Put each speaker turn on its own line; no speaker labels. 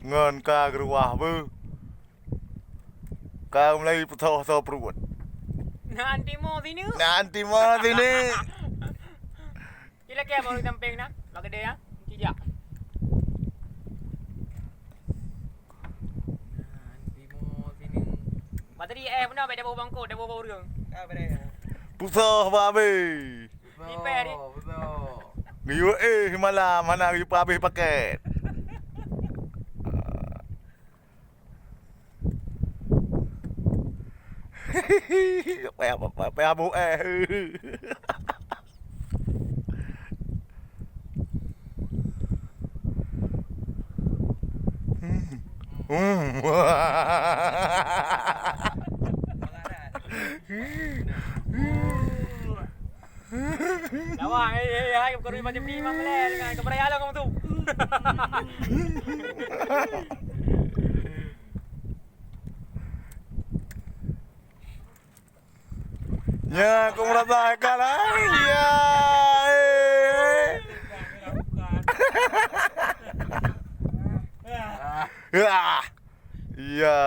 ngon ka geruah be. Kau mulai putus perut.
Nanti mo sini.
Nanti mau sini.
Kila kaya baru tamping na. Maganda ya. Kijak. Nanti mo sini. Materi pun dah bawa bangko, dah bawa urang.
Putus babe.
Ipe ni.
Niu malam mana you habis paket. Apa abu
Lawa, hai kau ri macam ni mang le dengan keberayaan kamu tu.
Ya, aku merasakan ya. Ya. Ya.